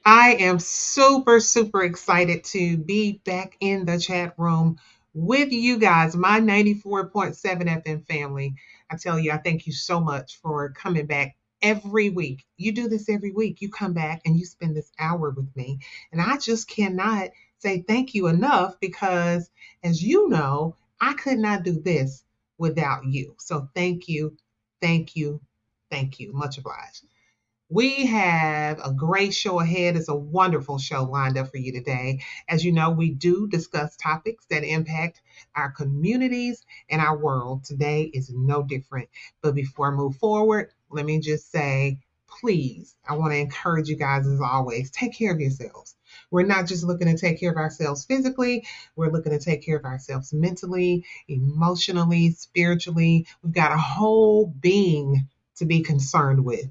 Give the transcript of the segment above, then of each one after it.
I am super, super excited to be back in the chat room with you guys, my 94.7 FM family. I tell you, I thank you so much for coming back every week. You do this every week. You come back and you spend this hour with me. And I just cannot say thank you enough because, as you know, I could not do this without you. So thank you, thank you, thank you. Much obliged. We have a great show ahead. It's a wonderful show lined up for you today. As you know, we do discuss topics that impact our communities and our world. Today is no different. But before I move forward, let me just say, please, I want to encourage you guys, as always, take care of yourselves. We're not just looking to take care of ourselves physically, we're looking to take care of ourselves mentally, emotionally, spiritually. We've got a whole being to be concerned with.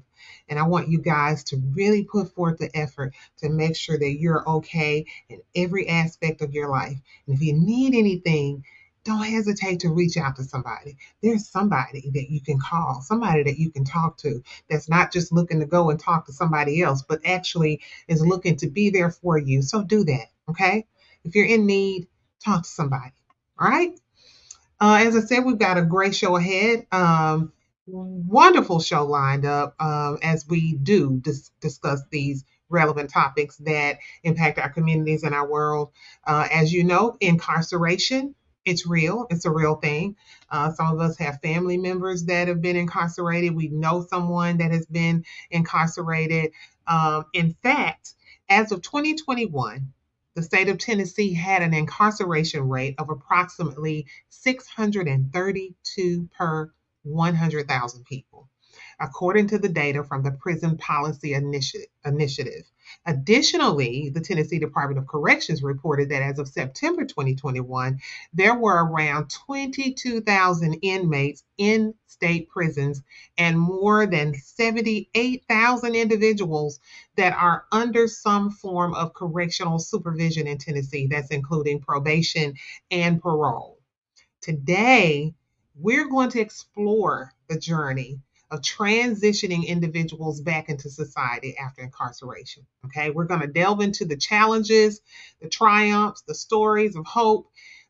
And I want you guys to really put forth the effort to make sure that you're okay in every aspect of your life. And if you need anything, don't hesitate to reach out to somebody. There's somebody that you can call, somebody that you can talk to that's not just looking to go and talk to somebody else, but actually is looking to be there for you. So do that, okay? If you're in need, talk to somebody. All right? As I said, we've got a great show ahead. Wonderful show lined up as we do discuss these relevant topics that impact our communities and our world. As you know, incarceration. It's real. It's a real thing. Some of us have family members that have been incarcerated. We know someone that has been incarcerated. In fact, as of 2021, the state of Tennessee had an incarceration rate of approximately 632 per 100,000 people, according to the data from the Prison Policy Initiative. Additionally, the Tennessee Department of Corrections reported that as of September 2021, there were around 22,000 inmates in state prisons and more than 78,000 individuals that are under some form of correctional supervision in Tennessee. That's including probation and parole. Today, we're going to explore the journey of transitioning individuals back into society after incarceration. Okay, we're going to delve into the challenges, the triumphs, the stories of hope,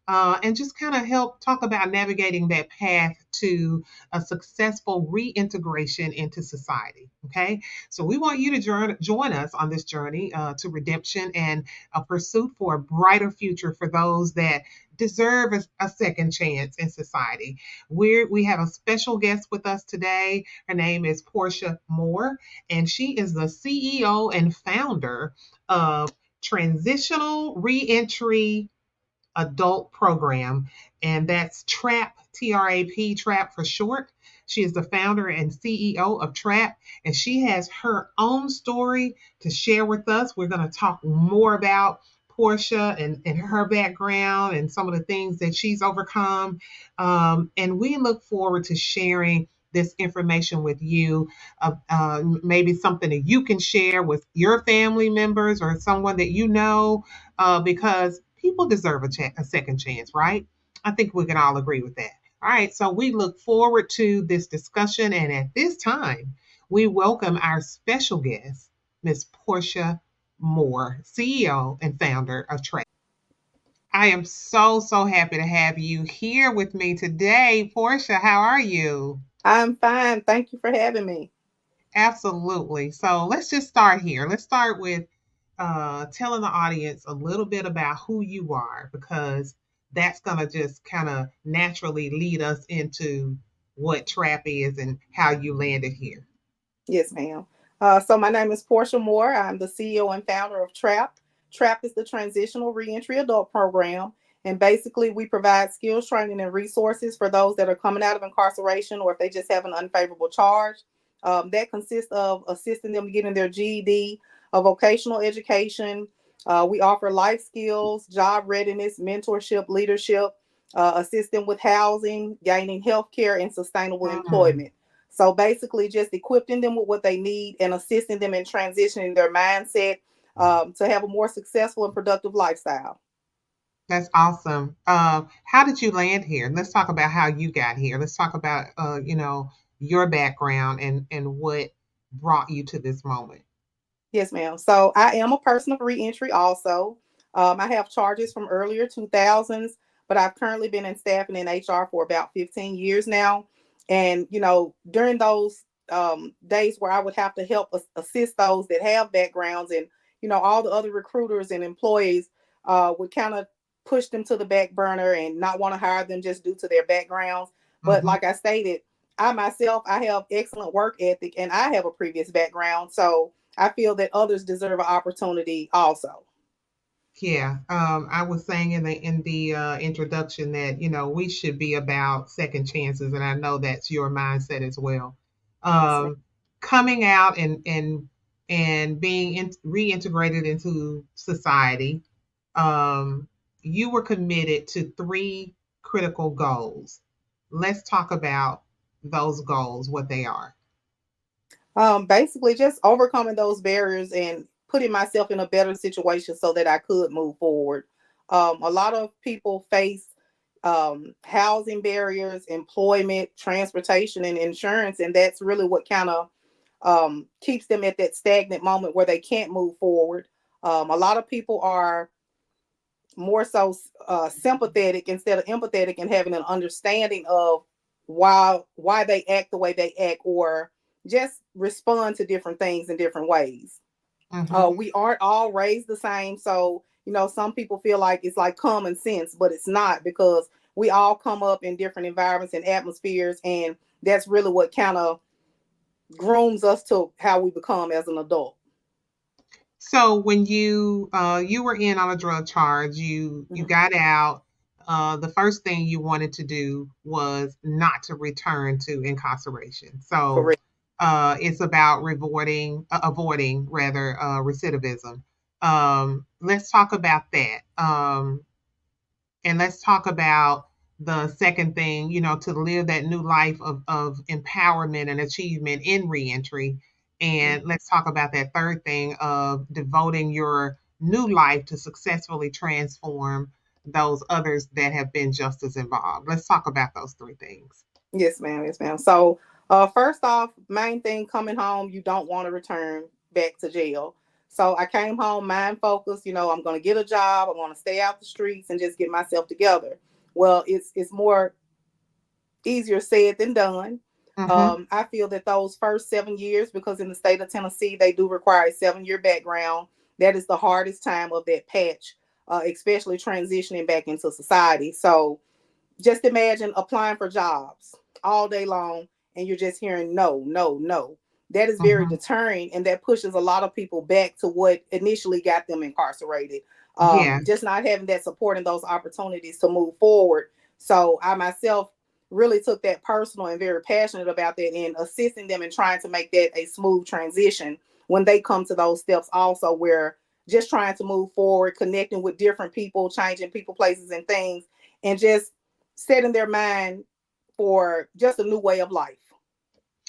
and just kind of help talk about navigating that path to a successful reintegration into society. Okay, so we want you to join us on this journey to redemption and a pursuit for a brighter future for those that deserve a second chance in society. We have a special guest with us today. Her name is Portia Moore, and she is the CEO and founder of Transitional Reentry Adult Program, and that's TRAP, TRAP, TRAP for short. She is the founder and CEO of TRAP, and she has her own story to share with us. We're going to talk more about Portia and her background and some of the things that she's overcome. And we look forward to sharing this information with you. Maybe something that you can share with your family members or someone that you know, because people deserve a second chance, right? I think we can all agree with that. All right, so we look forward to this discussion, and at this time, we welcome our special guest, Miss Portia Moore, CEO and founder of Trade. I am so, so happy to have you here with me today. Portia, how are you? I'm fine. Thank you for having me. Absolutely. So let's just start here. Let's start with telling the audience a little bit about who you are, because that's going to just kind of naturally lead us into what Trap is and how you landed here. Yes, ma'am. So my name is Portia Moore. I'm the CEO and founder of TRAP. TRAP is the Transitional Reentry Adult Program. And basically, we provide skills training and resources for those that are coming out of incarceration or if they just have an unfavorable charge. That consists of assisting them getting their GED, a vocational education. We offer life skills, job readiness, mentorship, leadership, assist them with housing, gaining health care, and sustainable Mm, employment. So basically, just equipping them with what they need and assisting them in transitioning their mindset to have a more successful and productive lifestyle. that's awesome. How did you land here? Let's talk about how you got here. Let's talk about, your background and what brought you to this moment. Yes, ma'am. So I am a person of reentry also. I have charges from earlier 2000s, but I've currently been in staffing in HR for about 15 years now. And, during those days where I would have to help assist those that have backgrounds, and, all the other recruiters and employees would kind of push them to the back burner and not want to hire them just due to their backgrounds. But Mm-hmm. like I stated, I myself, I have excellent work ethic and I have a previous background. So I feel that others deserve an opportunity also. Yeah, I was saying in the introduction that we should be about second chances, and I know that's your mindset as well. Yes, ma'am. Um, Coming out and being reintegrated into society, um, you were committed to three critical goals. Let's talk about those goals, what they are. Basically, just overcoming those barriers and putting myself in a better situation so that I could move forward. A lot of people face housing barriers, employment, transportation, and insurance, and that's really what kind of keeps them at that stagnant moment where they can't move forward. A lot of people are more so sympathetic instead of empathetic, and having an understanding of why they act the way they act, or just respond to different things in different ways. Mm-hmm. We aren't all raised the same, so some people feel like it's like common sense, but it's not, because we all come up in different environments and atmospheres, and that's really what kind of grooms us to how we become as an adult. So when you were in on a drug charge, you Mhm. got out. The first thing you wanted to do was not to return to incarceration. So Correct. it's about avoiding rather recidivism. Let's talk about that. And let's talk about the second thing, to live that new life of empowerment and achievement in reentry. And let's talk about that third thing of devoting your new life to successfully transform those others that have been just as involved. Let's talk about those three things. Yes, ma'am. Yes, ma'am. So, first off, main thing, coming home, you don't want to return back to jail. So I came home mind focused. I'm going to get a job. I want to stay out the streets and just get myself together. Well, it's more easier said than done. Mm-hmm. I feel that those first 7 years, because in the state of Tennessee, they do require a 7 year background. That is the hardest time of that patch, especially transitioning back into society. So just imagine applying for jobs all day long and you're just hearing no, no, no. That is very Mm-hmm. deterring, and that pushes a lot of people back to what initially got them incarcerated. Yeah. Just not having that support and those opportunities to move forward. So I myself really took that personal and very passionate about that, and assisting them and trying to make that a smooth transition when they come to those steps also, where just trying to move forward, connecting with different people, changing people, places, and things, and just setting their mind for just a new way of life.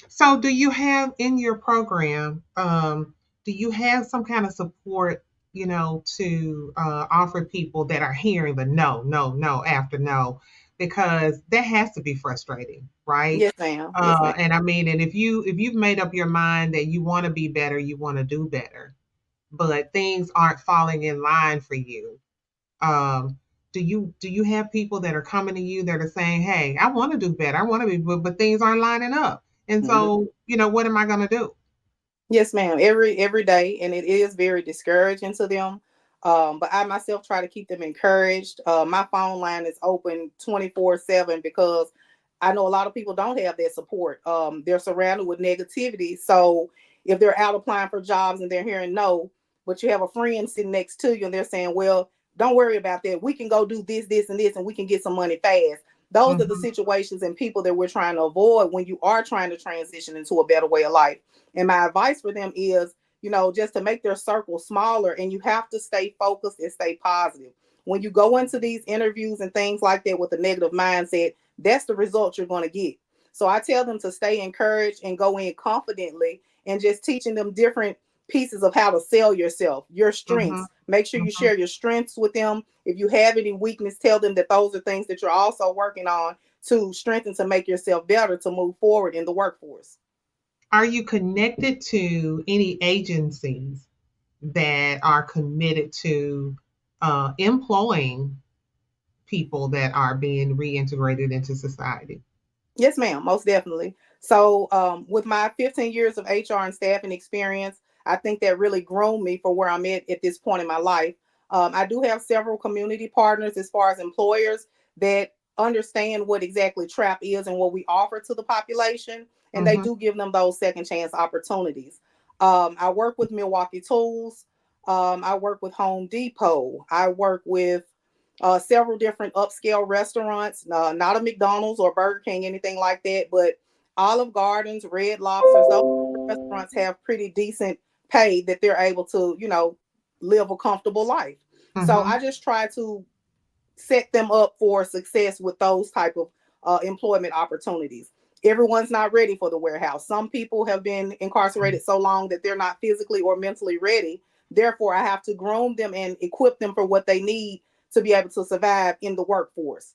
So, do you have in your program, do you have some kind of support, to offer people that are hearing the no, no, no after no? Because that has to be frustrating, right? Yes, ma'am. Yes, ma'am. And I mean, and if you've made up your mind that you want to be better, you want to do better, but things aren't falling in line for you, um, do you have people that are coming to you that are saying, "Hey, I want to do better. I want to be, but things aren't lining up." And Mhm. so, what am I going to do? Yes, ma'am. Every day, and it is very discouraging to them. But I myself try to keep them encouraged. My phone line is open 24/7, because I know a lot of people don't have that support. They're surrounded with negativity. So if they're out applying for jobs and they're hearing no, but you have a friend sitting next to you and they're saying, "Well, don't worry about that. We can go do this, this, and this, and we can get some money fast." Those are the Hmm. situations and people that we're trying to avoid when you are trying to transition into a better way of life. And my advice for them is, just to make their circle smaller, and you have to stay focused and stay positive. When you go into these interviews and things like that with a negative mindset, that's the result you're going to get. So I tell them to stay encouraged and go in confidently, and just teaching them different pieces of how to sell yourself, your Hmm. strengths. Make sure you Hmm. share your strengths with them. If you have any weakness, tell them that those are things that you're also working on to strengthen, to make yourself better, to move forward in the workforce. Are you connected to any agencies that are committed to employing people that are being reintegrated into society. Yes, ma'am, most definitely. So, with my 15 years of HR and staffing experience, I think that really groomed me for where I'm at this point in my life. I do have several community partners as far as employers that understand what exactly TRAP is and what we offer to the population, and they Mm-hmm. do give them those second chance opportunities. I work with Milwaukee Tools. I work with Home Depot. I work with several different upscale restaurants, not a McDonald's or Burger King, anything like that, but Olive Gardens, Red Lobsters, those restaurants have pretty decent pay that they're able to, live a comfortable life. So Mm-hmm. I just try to set them up for success with those type of employment opportunities. Everyone's not ready for the warehouse. Some people have been incarcerated so long that they're not physically or mentally ready. Therefore, I have to groom them and equip them for what they need to be able to survive in the workforce.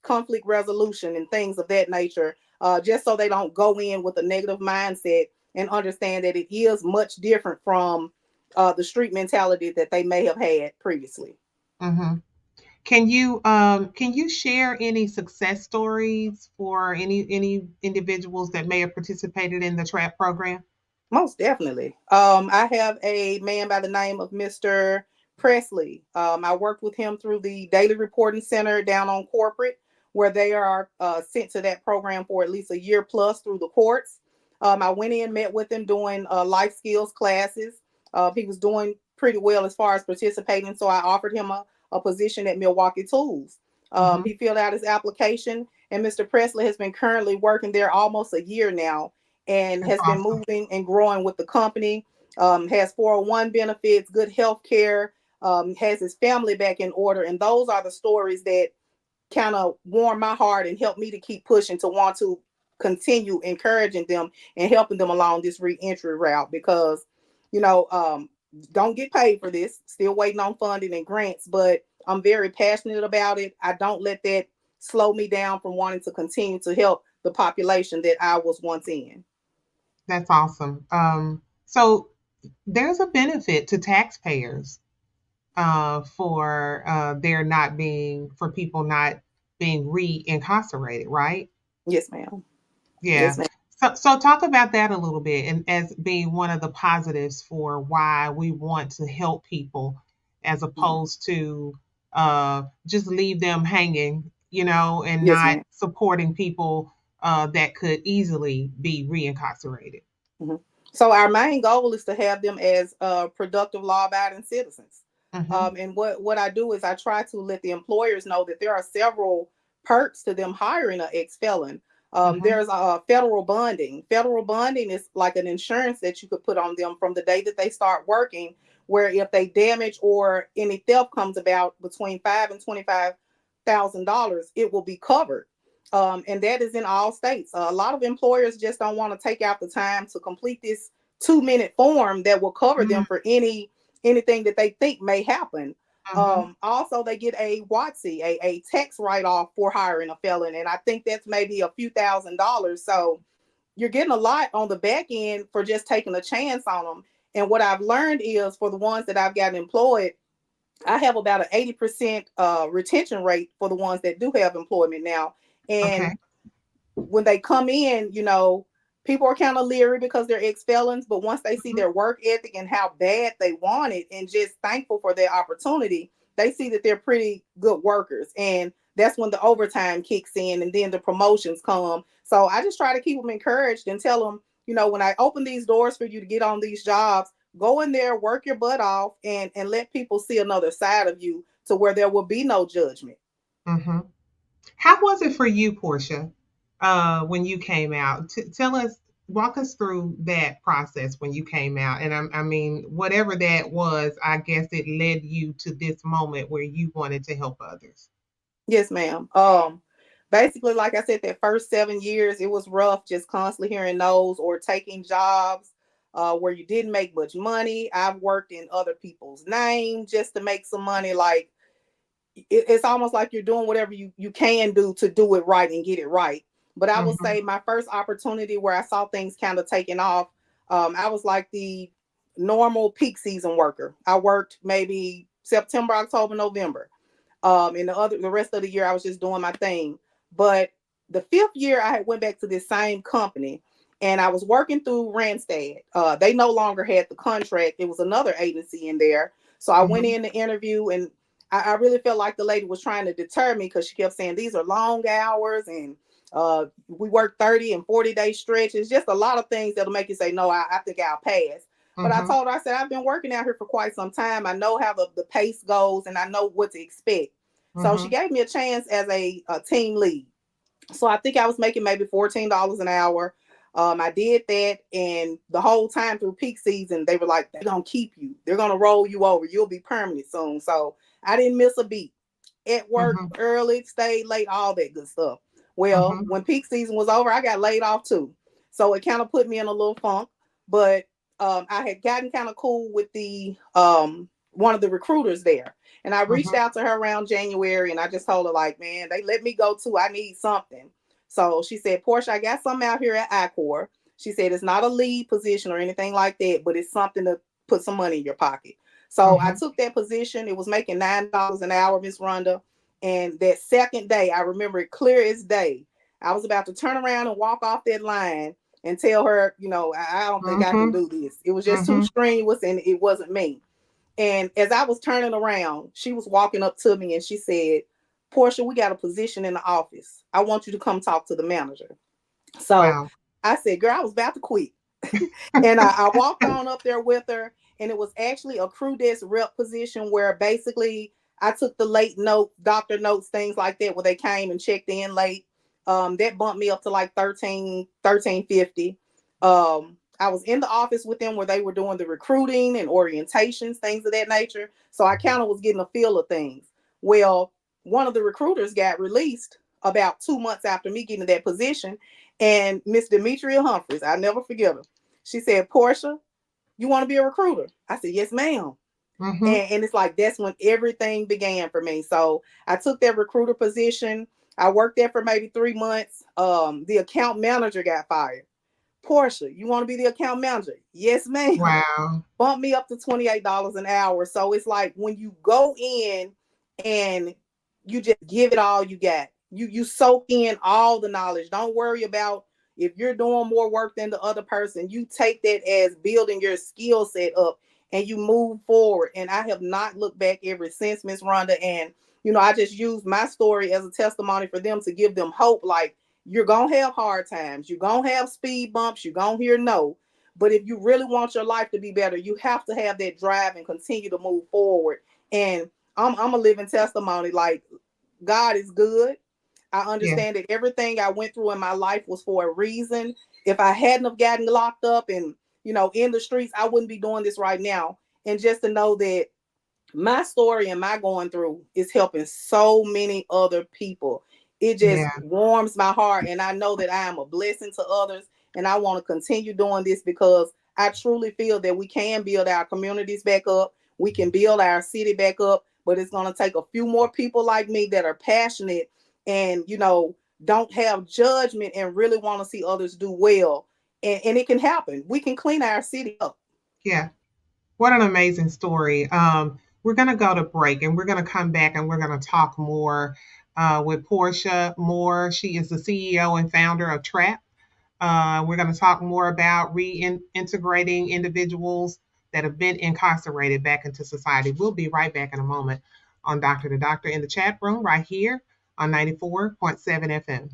Conflict resolution and things of that nature, just so they don't go in with a negative mindset and understand that it is much different from the street mentality that they may have had previously. Mm-hmm. Can you share any success stories for any individuals that may have participated in the TRAP program? Most definitely. I have a man by the name of Mr. Presley. I worked with him through the Daily Reporting Center down on corporate, where they are sent to that program for at least a year plus through the courts. I went in, met with him doing life skills classes. He was doing pretty well as far as participating, so I offered him a position at Milwaukee Tools. Mm-hmm. He filled out his application, and Mr. Presley has been currently working there almost a year now and That's has been awesome. moving and growing with the company. Has 401 benefits, good health care, has his family back in order. And those are the stories that kind of warm my heart and help me to keep pushing to want to continue encouraging them and helping them along this reentry route because, you know, um, don't get paid for this, still waiting on funding and grants, but I'm very passionate about it. I don't let that slow me down from wanting to continue to help the population that I was once in. That's awesome. So there's a benefit to taxpayers for there not being for people not being reincarcerated, right? Yes, ma'am. Yes, Yeah. ma'am. So talk about that a little bit and as being one of the positives for why we want to help people as Mhm. opposed to just leave them hanging, and Yes, not ma'am. supporting people that could easily be reincarcerated. Mhm. So our main goal is to have them as productive, law-abiding citizens. Mm-hmm. And what I do is I try to let the employers know that there are several perks to them hiring an ex-felon. Mm-hmm. There's federal bonding. Federal bonding is like an insurance that you could put on them from the day that they start working, where if they damage or any theft comes about between $5,000 and $25,000, it will be covered. And that is in all states. A lot of employers just don't want to take out the time to complete this 2-minute form that will cover them for anything that they think may happen. Mm-hmm. Also, they get a WOTC, a tax write off for hiring a felon, and I think that's maybe a few $1,000s. So you're getting a lot on the back end for just taking a chance on them. And what I've learned is for the ones that I've gotten employed, I have about an 80% retention rate for the ones that do have employment now. Okay. And when they come in, people are kind of leery because they're ex felons, but once they see Mm-hmm. their work ethic and how bad they want it and just thankful for their opportunity, they see that they're pretty good workers. And that's when the overtime kicks in and then the promotions come. So I just try to keep them encouraged and tell them, when I open these doors for you to get on these jobs, go in there, work your butt off, and let people see another side of you to where there will be no judgment. Mm-hmm. How was it for you, Portia, when you came out? Tell us, walk us through that process when you came out. And I mean, whatever that was, I guess it led you to this moment where you wanted to help others. Yes, ma'am. Basically, like I said, that first 7 years, it was rough, just constantly hearing no's or taking jobs where you didn't make much money. I've worked in other people's name just to make some money. Like it's almost like you're doing whatever you can do to do it right and get it right. But I will Mm-hmm. say my first opportunity where I saw things kind of taking off, I was like the normal peak season worker. I worked maybe September, October, November. And the rest of the year I was just doing my thing. But the fifth year I had went back to this same company, and I was working through Randstad. They no longer had the contract. It was another agency in there. So I went Mhm. in the interview, and I really felt like the lady was trying to deter me because she kept saying these are long hours, and we work 30 and 40-day stretches, just a lot of things that'll make you say, no, I think I'll pass. But I Mhm. told her, I said, I've been working out here for quite some time. I know how the pace goes, and I know what to expect. So she Mhm. gave me a chance as a team lead. So I think I was making maybe $14 an hour. I did that, and the whole time through peak season, they were like, "They're gonna keep you. They're gonna roll you over. You'll be permanent soon." So I didn't miss a beat. At work Mhm. early, stayed late, all that good stuff. Well, Mhm. when peak season was over, I got laid off too. So it kind of put me in a little funk. But I had gotten kind of cool with the one of the recruiters there. And I reached Mhm. out to her around January, and I just told her, like, man, they let me go too. I need something. So she said, Portia, I got something out here at ICOR. She said, it's not a lead position or anything like that, but it's something to put some money in your pocket. So I Mhm. took that position. It was making $9 an hour, Miss Rhonda. And that second day, I remember it clear as day. I was about to turn around and walk off that line and tell her, I don't think I can Mhm. do this. It was just too Mhm. strenuous, and it wasn't me. And as I was turning around, she was walking up to me and she said, Portia, we got a position in the office. I want you to come talk to the manager. So Wow. I said, girl, I was about to quit. And I walked on up there with her, and it was actually a crew desk rep position where basically I took the late note, doctor notes, things like that, where they came and checked in late. That bumped me up to like 1350. I was in the office with them where they were doing the recruiting and orientations, things of that nature. So I kind of was getting a feel of things. Well, one of the recruiters got released about 2 months after me getting that position. And Miss Demetria Humphreys, I never forget her. She said, Portia, you want to be a recruiter? I said, yes, ma'am. Mhm. And it's like that's when everything began for me. So I took that recruiter position. I worked there for maybe 3 months. The account manager got fired. Portia, you want to be the account manager? Yes, ma'am. Wow. Bump me up to $28 an hour. So it's like when you go in and you just give it all you got. You soak in all the knowledge. Don't worry about if you're doing more work than the other person. You take that as building your skill set up, and you move forward. And I have not looked back ever since, Miss Rhonda. And I just used my story as a testimony for them to give them hope. Like, you're gonna have hard times, you're gonna have speed bumps, you're gonna hear no, but if you really want your life to be better, you have to have that drive and continue to move forward. And I'm a living testimony. Like, God is good. I Yeah. understand that everything I went through in my life was for a reason. If I hadn't have gotten locked up and in the streets, I wouldn't be doing this right now. And just to know that my story and my going through is helping so many other people. It just Yeah. warms my heart. And I know that I am a blessing to others. And I want to continue doing this because I truly feel that we can build our communities back up. We can build our city back up. But it's going to take a few more people like me that are passionate and, don't have judgment and really want to see others do well. And it can happen. We can clean our city up. Yeah. What an amazing story. We're going to go to break and we're going to come back and we're going to talk more with Portia Moore. She is the CEO and founder of TRAP. We're going to talk more about reintegrating individuals that have been incarcerated back into society. We'll be right back in a moment on Doctor to Doctor in the chat room right here on 94.7 FM.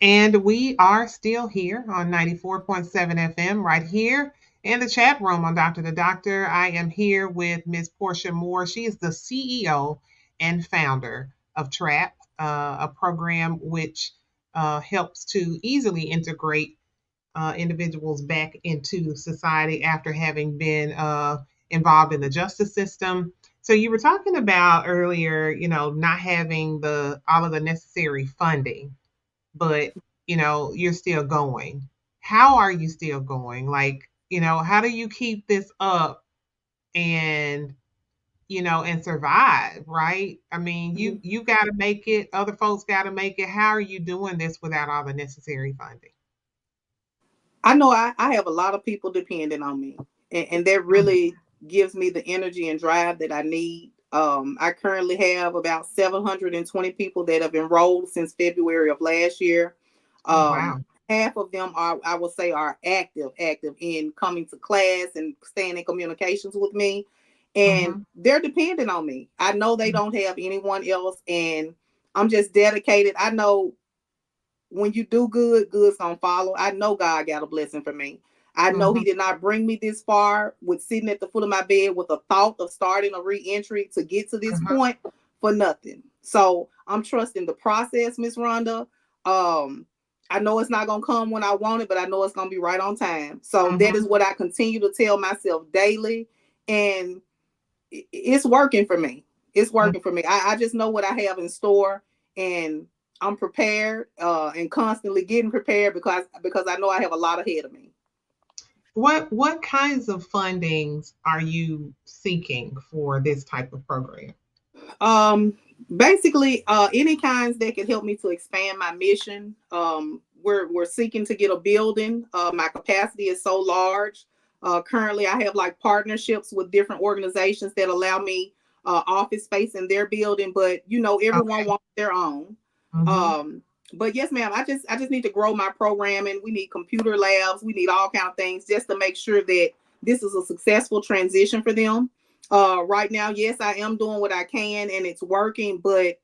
And we are still here on 94.7 FM right here in the chat room on Doctor to Doctor. I am here with Ms. Portia Moore. She is the CEO and founder of TRAP, a program which helps to easily integrate individuals back into society after having been involved in the justice system. So you were talking about earlier, not having the all of the necessary funding, but you're still going. How are you still going? Like, how do you keep this up and and survive, right? I mean, you got to make it, other folks got to make it. How are you doing this without all the necessary funding? I know I have a lot of people depending on me, and that Mhm. really gives me the energy and drive that I need. I currently have about 720 people that have enrolled since February of last year. Oh, Um, wow. Half of them are, I will say, are active in coming to class and staying in communications with me, and Mhm. they're dependent on me. I know they Mhm. don't have anyone else, and I'm just dedicated. I know when you do good, good's gonna follow. I know God got a blessing for me. I know He Mhm. did not bring me this far with sitting at the foot of my bed with a thought of starting a reentry to get to this Mhm. point for nothing. So I'm trusting the process, Miss Rhonda. Um, I know it's not gonna come when I want it, but I know it's gonna be right on time. So that is Mhm. what I continue to tell myself daily, and it's working for me. It's Mhm. working for me. I just know what I have in store, and I'm prepared, and constantly getting prepared because I know I have a lot ahead of me. What kinds of fundings are you seeking for this type of program? Um, Basically, any kinds that can help me to expand my mission. We're seeking to get a building. My capacity is so large. Currently, I have like partnerships with different organizations that allow me office space in their building, but everyone Okay. wants their own. Mhm. Um, but yes, ma'am, I just need to grow my programming. We need computer labs. We need all kind of things just to make sure that this is a successful transition for them. Right now, yes, I am doing what I can and it's working, but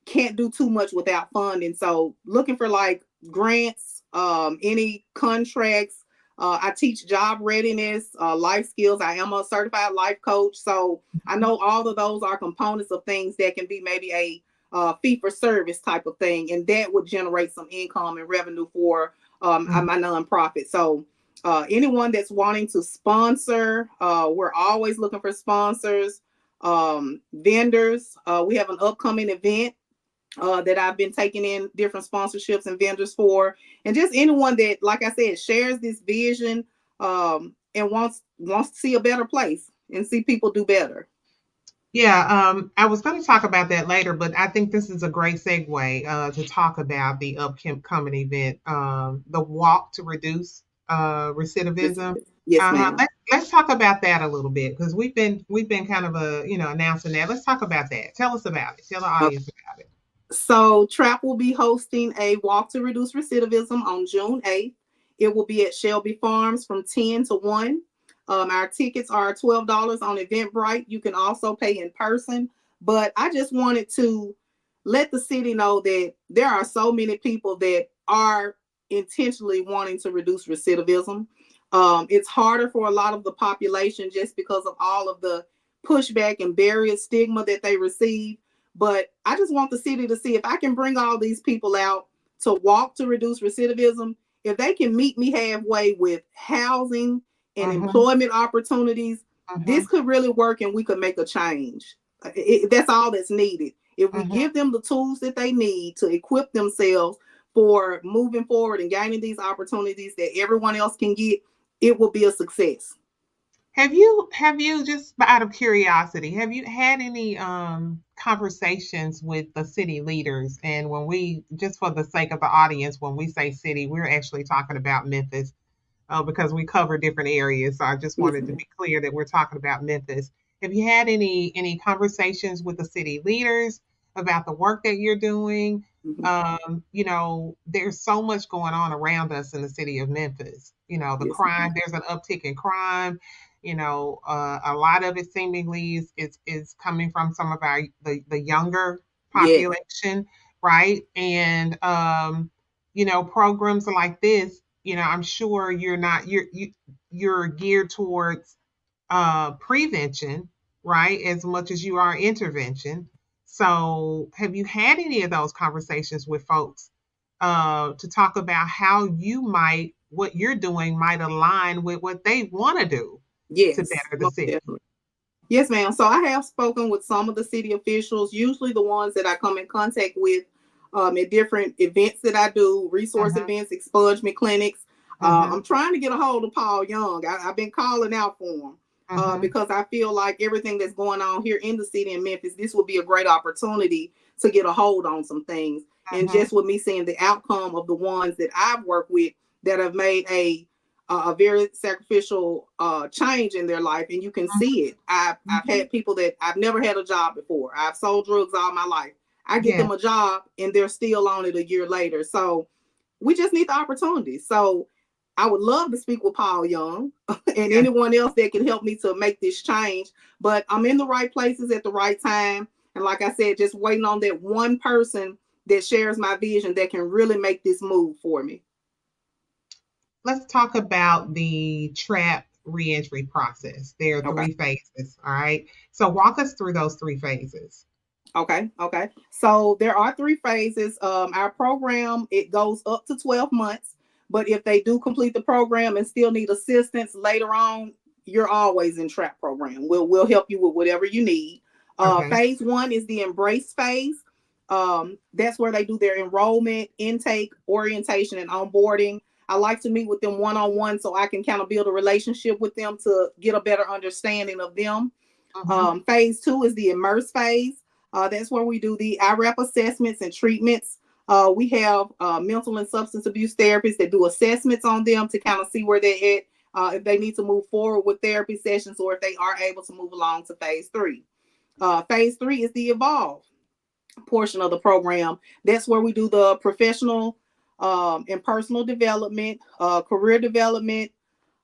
can't do too much without funding. So looking for like grants, any contracts. I teach job readiness, life skills. I am a certified life coach. So I know all of those are components of things that can be maybe a fee for service type of thing. And that would generate some income and revenue for Mhm. my nonprofit. So anyone that's wanting to sponsor, we're always looking for sponsors, vendors. We have an upcoming event that I've been taking in different sponsorships and vendors for, and just anyone that, like I said, shares this vision, and wants to see a better place and see people do better. Yeah, I was going to talk about that later, but I think this is a great segue to talk about the upcoming event, the walk to reduce recidivism. Yes, ma'am. Let's talk about that a little bit because we've been kind of announcing that. Let's talk about that. Tell us about it. Tell the audience about it. So TRAP will be hosting a walk to reduce recidivism on June 8th. It will be at Shelby Farms from 10 to 1. Our tickets are $12 on Eventbrite. You can also pay in person. But I just wanted to let the city know that there are so many people that are intentionally wanting to reduce recidivism. It's harder for a lot of the population just because of all of the pushback and barrier stigma that they receive, but I just want the city to see if I can bring all these people out to walk to reduce recidivism. If they can meet me halfway with housing and Mm-hmm, employment opportunities, mm-hmm, this could really work and we could make a change. That's all that's needed. If we mm-hmm. give them the tools that they need to equip themselves for moving forward and gaining these opportunities that everyone else can get, it will be a success. Have you just out of curiosity, have you had any conversations with the city leaders? And when we just for the sake of the audience, when we say city, we're actually talking about Memphis because we cover different areas. So I just Yes, wanted to ma'am. be clear that we're talking about Memphis. Have you had any conversations with the city leaders about the work that you're doing? Mhm. There's so much going on around us in the city of Memphis. The Yes, crime, ma'am. there's an uptick in crime. A lot of it seemingly is coming from some of the younger Yes, population, right? And programs like this, I'm sure you're geared towards prevention, right, as much as you are intervention. So, have you had any of those conversations with folks to talk about how what you're doing might align with what they want to do to yes, better the most city? definitely. Yes, ma'am. So I have spoken with some of the city officials, usually the ones that I come in contact with at different events that I do, resource Mm-hmm, events, expungement clinics. mm-hmm, I'm trying to get a hold of Paul Young. I've been calling out for him mm-hmm, because I feel like everything that's going on here in the city in Memphis, this will be a great opportunity to get a hold on some things. And mm-hmm, just with me seeing the outcome of the ones that I've worked with that have made a a very sacrificial change in their life, and you can see it. I've Mhm. had people that I've never had a job before. I've sold drugs all my life. I get Yes. them a job and they're still on it a year later. So we just need the opportunity. So I would love to speak with Paul Young and Yes. anyone else that can help me to make this change. But I'm in the right places at the right time. And like I said, just waiting on that one person that shares my vision that can really make this move for me. Let's talk about the trap reentry process. There are Okay. three phases. All right. So walk us through those three phases. Okay. Okay. So there are three phases. Our program, it goes up to 12 months, but if they do complete the program and still need assistance later on, you're always in trap program. We'll help you with whatever you need. Okay. Phase one is the embrace phase. That's where they do their enrollment, intake, orientation, and onboarding. I like to meet with them one on one so I can kind of build a relationship with them to get a better understanding of them. Mm-hmm. Phase two is the immerse phase. That's where we do the IRAP assessments and treatments. We have mental and substance abuse therapists that do assessments on them to kind of see where they're at, if they need to move forward with therapy sessions or if they are able to move along to phase three. Phase three is the evolve portion of the program. That's where we do the professional and personal development, career development,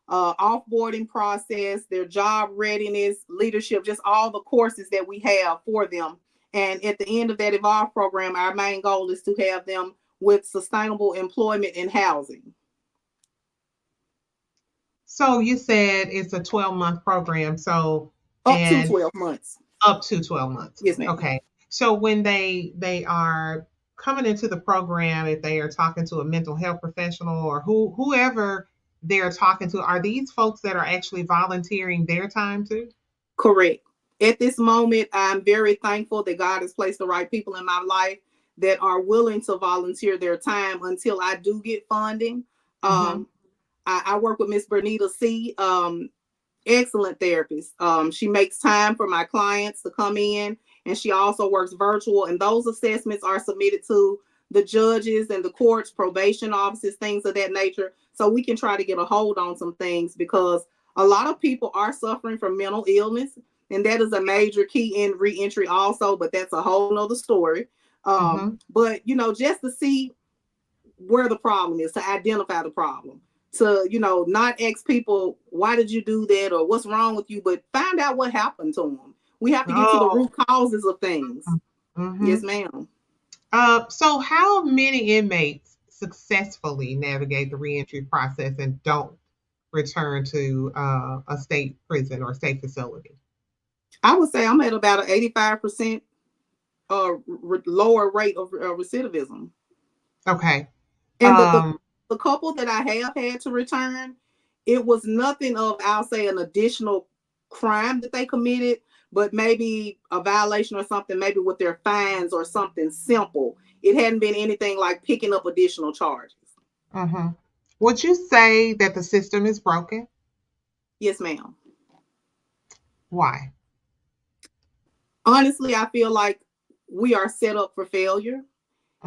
offboarding process, their job readiness, leadership, just all the courses that we have for them. And at the end of that Evolve program, our main goal is to have them with sustainable employment and housing. So you said it's a 12-month program. So, Up to and 12 months. up to 12 months. Yes, ma'am. Okay. So when they are coming into the program, if they are talking to a mental health professional or whoever they're talking to, are these folks that are actually volunteering their time too? Correct. At this moment, I'm very thankful that God has placed the right people in my life that are willing to volunteer their time until I do get funding. Mm-hmm. Um, I work with Miss Bernita C. Excellent therapist. She makes time for my clients to come in, and she also works virtual. And those assessments are submitted to the judges and the courts, probation offices, things of that nature, so we can try to get a hold on some things because a lot of people are suffering from mental illness, and that is a major key in reentry also. But that's a whole nother story. Mm-hmm. But just to see where the problem is, to identify the problem, to not ask people why did you do that or what's wrong with you, but find out what happened to them. We have to get to the Oh. root causes of things. Mm-hmm. Yes, ma'am. So how many inmates successfully navigate the reentry process and don't return to a state prison or state facility? I would say I'm at about an 85% lower rate of recidivism. Okay. And Um, the couple that I have had to return, it was nothing of, I'll say, an additional crime that they committed, but maybe a violation or something, maybe with their fines or something simple. It hadn't been anything like picking up additional charges. mhm. Would you say that the system is broken? Yes, ma'am. Why? Honestly, I feel like we are set up for failure.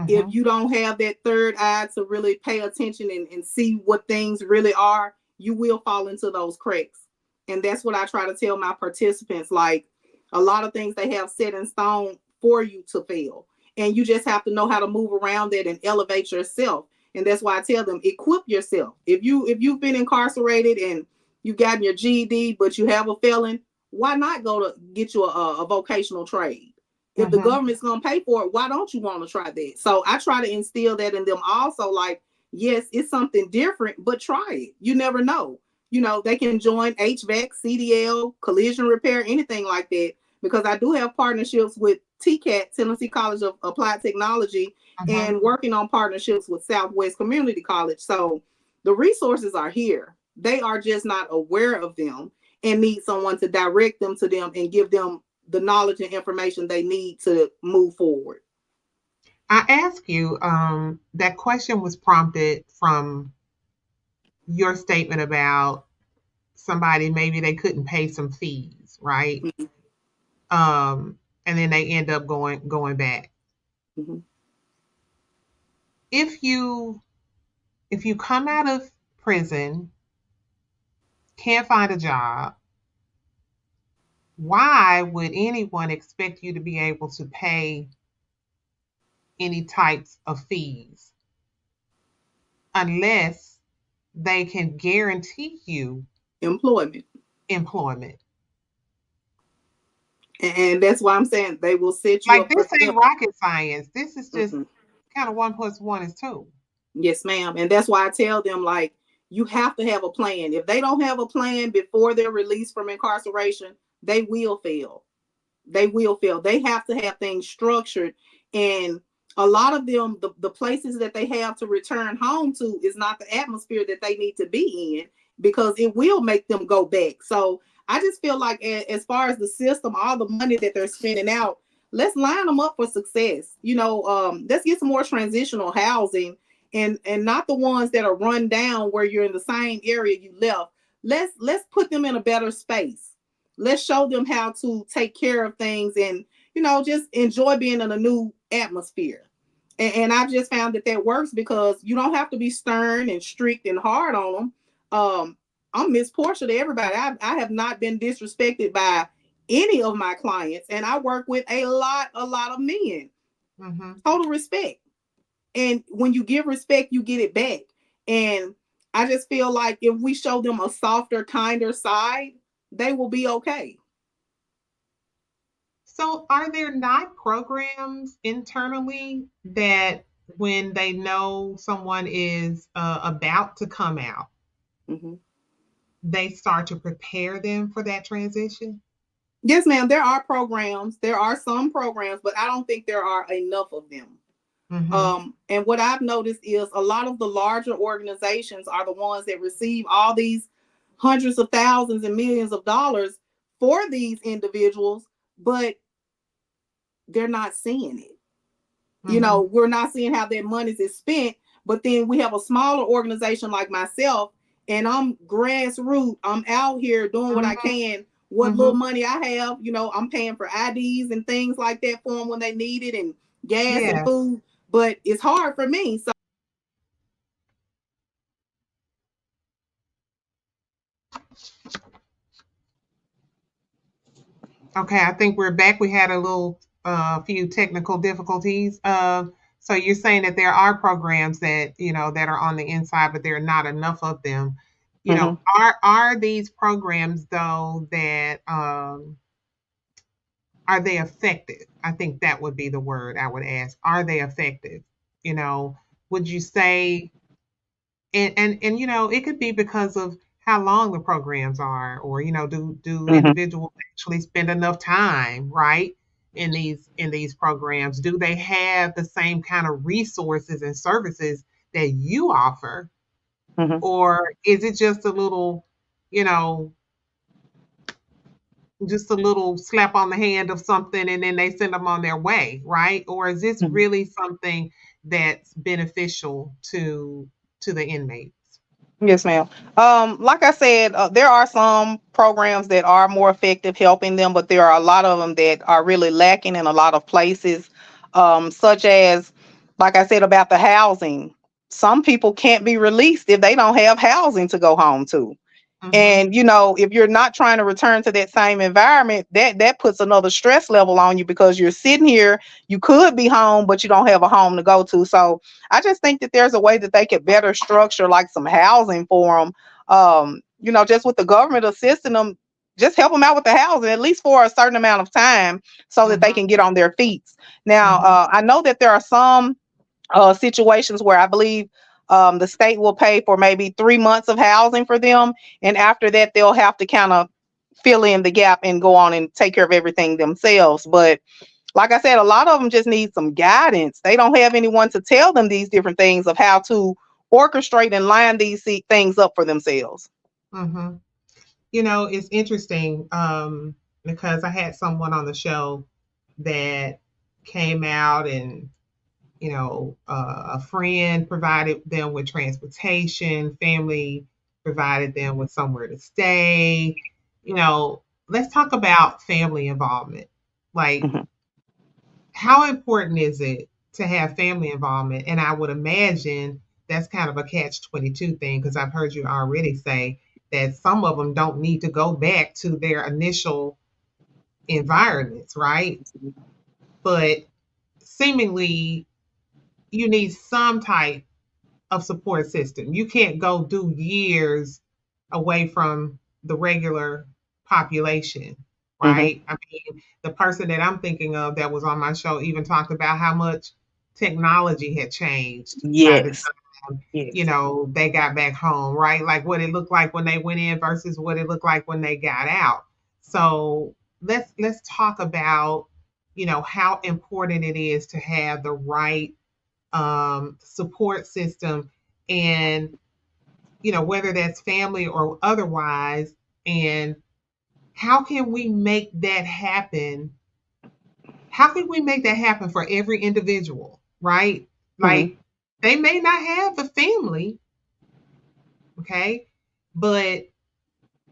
If Hmm. you don't have that third eye to really pay attention and see what things really are, you will fall into those cracks. And that's what I try to tell my participants. Like, a lot of things they have set in stone for you to fail. And you just have to know how to move around that and elevate yourself. And that's why I tell them, equip yourself. If you've been incarcerated and you've gotten your GED, but you have a felon, why not go to get you a vocational trade? If the Hmm. government's gonna pay for it, why don't you want to try that? So I try to instill that in them also. Like, yes, it's something different, but try it. You never know. They can join HVAC, CDL, collision repair, anything like that. Because I do have partnerships with TCAT, Tennessee College of Applied Technology, Hmm. and working on partnerships with Southwest Community College. So the resources are here. They are just not aware of them and need someone to direct them to them and give them the knowledge and information they need to move forward. I ask you, that question was prompted from your statement about somebody maybe they couldn't pay some fees, right? And then they end up going back. Mm-hmm. If you if you come out of prison can't find a job, why would anyone expect you to be able to pay any types of fees unless they can guarantee you Employment. employment? And that's why I'm saying they will set you Like up for this failure. ain't rocket science. This is just Mm-mm. kind of one plus one is two. Yes, ma'am. And that's why I tell them, like, you have to have a plan. If they don't have a plan before they're released from incarceration, they will fail. They will fail. They have to have things structured. And a lot of them, the places that they have to return home to is not the atmosphere that they need to be in, because it will make them go back. So I just feel like, as far as the system, all the money that they're spending out, let's line them up for success. Let's get some more transitional housing, and not the ones that are run down where you're in the same area you left. Let's put them in a better space. Let's show them how to take care of things, and just enjoy being in a new atmosphere. And I've just found that that works, because you don't have to be stern and strict and hard on them. I'm Miss Portia to everybody. I have not been disrespected by any of my clients, and I work with a lot of men. Mm-hmm. Total respect. And when you give respect, you get it back. And I just feel like if we show them a softer, kinder side, they will be okay. So, are there not programs internally that when they know someone is about to come out, Mm-hmm. they start to prepare them for that transition? Yes, ma'am. There are programs. There are some programs, but I don't think there are enough of them. Mm-hmm. And what I've noticed is a lot of the larger organizations are the ones that receive all these hundreds of thousands and millions of dollars for these individuals, but they're not seeing it. Mm-hmm. We're not seeing how that money is spent. But then we have a smaller organization like myself, and I'm grassroots. I'm out here doing what I Mm-hmm. can. What little Mm-hmm. money I have, I'm paying for IDs and things like that for them when they need it, and gas and Yeah. food. But it's hard for me. So Okay, I think we're back. We had a little few technical difficulties. So you're saying that there are programs that that are on the inside, but there are not enough of them. Mhm. Are these programs though that are they effective? I think that would be the word I would ask. Are they effective? You know, would you say and it could be because of how long the programs are, or do Mhm. individuals actually spend enough time, right, in these programs? Do they have the same kind of resources and services that you offer, Mhm. or is it just a little, you know just a little slap on the hand of something and then they send them on their way, right? Or is this Mhm. really something that's beneficial to the inmates? Yes, ma'am. Like I said, there are some programs that are more effective helping them, but there are a lot of them that are really lacking in a lot of places, such as, like I said, about the housing. Some people can't be released if they don't have housing to go home to. Mm-hmm. And if you're not trying to return to that same environment, that puts another stress level on you, because you're sitting here, you could be home, but you don't have a home to go to. So I just think that there's a way that they could better structure like some housing for them. Just with the government assisting them, just help them out with the housing, at least for a certain amount of time, so that they Mm-hmm. can get on their feet. Now, Mm-hmm. I know that there are some situations where I believe the state will pay for maybe 3 months of housing for them, and after that, they'll have to kind of fill in the gap and go on and take care of everything themselves. But like I said, a lot of them just need some guidance. They don't have anyone to tell them these different things of how to orchestrate and line these things up for themselves. Mm-hmm. It's interesting because I had someone on the show that came out, and a friend provided them with transportation, family provided them with somewhere to stay. You know, let's talk about family involvement. Like, Mhm. how important is it to have family involvement? And I would imagine that's kind of a catch 22 thing, because I've heard you already say that some of them don't need to go back to their initial environments, right? But seemingly you need some type of support system. You can't go do years away from the regular population, Mm-hmm. right? I mean, the person that I'm thinking of that was on my show even talked about how much technology had changed by the Yes. time, Yes. they got back home, right? Like what it looked like when they went in versus what it looked like when they got out. So let's talk about, how important it is to have the right support system, and whether that's family or otherwise, and how can we make that happen, for every individual, right? Mm-hmm. Like, they may not have the family, okay, but